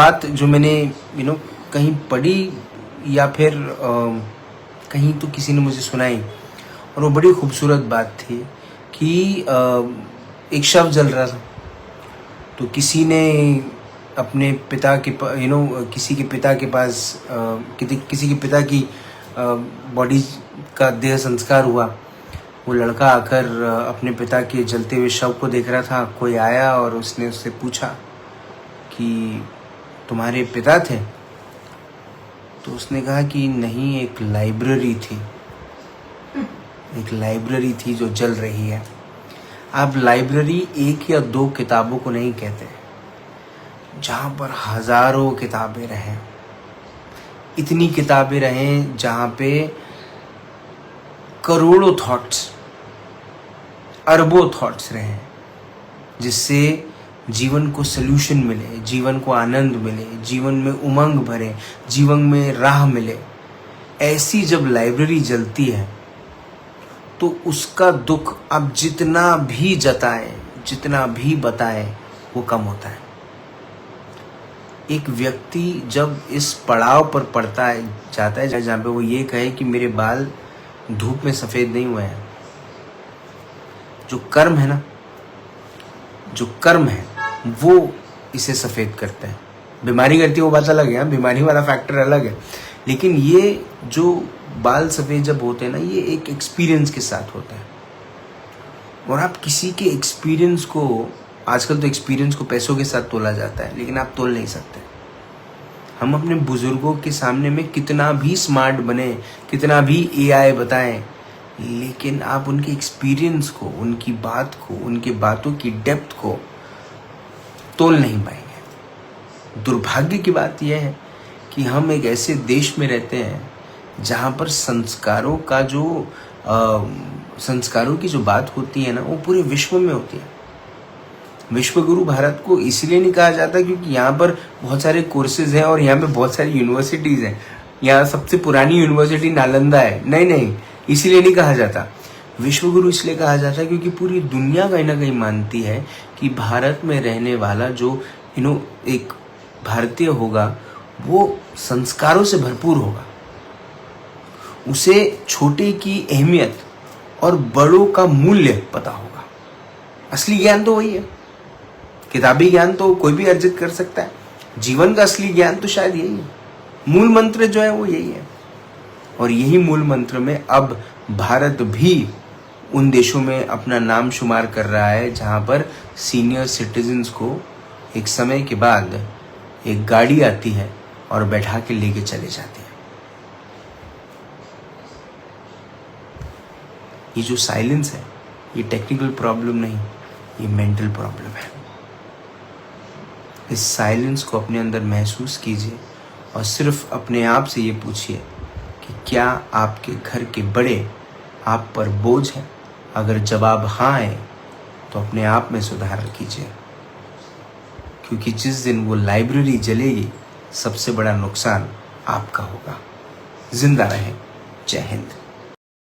बात जो मैंने कहीं पढ़ी या फिर कहीं तो किसी ने मुझे सुनाई, और वो बड़ी खूबसूरत बात थी कि एक शव जल रहा था, तो किसी ने अपने पिता के किसी के पिता के पास किसी के पिता की बॉडी का देह संस्कार हुआ। वो लड़का आकर अपने पिता के जलते हुए शव को देख रहा था। कोई आया और उसने उससे पूछा कि तुम्हारे पिता थे? तो उसने कहा कि नहीं, एक लाइब्रेरी थी, एक लाइब्रेरी थी जो जल रही है। आप लाइब्रेरी एक या दो किताबों को नहीं कहते, जहाँ पर हजारों किताबें रहें, इतनी किताबें रहें जहाँ पे करोड़ों थॉट्स, अरबों थॉट्स रहें, जिससे जीवन को सल्यूशन मिले, जीवन को आनंद मिले, जीवन में उमंग भरे, जीवन में राह मिले। ऐसी जब लाइब्रेरी जलती है तो उसका दुख आप जितना भी जताएं, जितना भी बताएं, वो कम होता है। एक व्यक्ति जब इस पड़ाव पर पड़ता है, जाता है जहाँ पे वो ये कहे कि मेरे बाल धूप में सफ़ेद नहीं हुए हैं, जो कर्म है ना, जो कर्म है वो इसे सफ़ेद करता है। बीमारी करती है वो बात अलग है, बीमारी वाला फैक्टर अलग है, लेकिन ये जो बाल सफ़ेद जब होते हैं ना, ये एक एक्सपीरियंस के साथ होता है। और आप किसी के एक्सपीरियंस को, आजकल तो एक्सपीरियंस को पैसों के साथ तोला जाता है, लेकिन आप तोल नहीं सकते। हम अपने बुजुर्गों के सामने में कितना भी स्मार्ट बने, कितना भी एआई बताएं, लेकिन आप उनके एक्सपीरियंस को, उनकी बात को, उनके बातों की डेप्थ को तोल नहीं पाएंगे। दुर्भाग्य की बात यह है कि हम एक ऐसे देश में रहते हैं जहाँ पर संस्कारों की जो बात होती है ना, वो पूरे विश्व में होती है। विश्व गुरु भारत को इसलिए नहीं कहा जाता क्योंकि यहाँ पर बहुत सारे कोर्सेज हैं और यहाँ पे बहुत सारी यूनिवर्सिटीज़ हैं। यहाँ सबसे पुरानी यूनिवर्सिटी नालंदा है। नहीं, इसलिए नहीं कहा जाता। विश्व गुरु इसलिए कहा जाता है क्योंकि पूरी दुनिया कहीं ना कहीं मानती है कि भारत में रहने वाला जो एक भारतीय होगा वो संस्कारों से भरपूर होगा। उसे छोटे की अहमियत और बड़ों का मूल्य पता होगा। असली ज्ञान तो वही है। किताबी ज्ञान तो कोई भी अर्जित कर सकता है, जीवन का असली ज्ञान तो शायद यही है। मूल मंत्र जो है वो यही है, और यही मूल मंत्र में अब भारत भी उन देशों में अपना नाम शुमार कर रहा है जहाँ पर सीनियर सिटीजन्स को एक समय के बाद एक गाड़ी आती है और बैठा के लेके चले जाते हैं। ये जो साइलेंस है, ये टेक्निकल प्रॉब्लम नहीं, ये मेंटल प्रॉब्लम है। इस साइलेंस को अपने अंदर महसूस कीजिए और सिर्फ अपने आप से ये पूछिए कि क्या आपके घर के बड़े आप पर बोझ हैं? अगर जवाब हाँ है तो अपने आप में सुधार कीजिए, क्योंकि जिस दिन वो लाइब्रेरी जलेगी सबसे बड़ा नुकसान आपका होगा। जिंदा रहें। जय हिंद।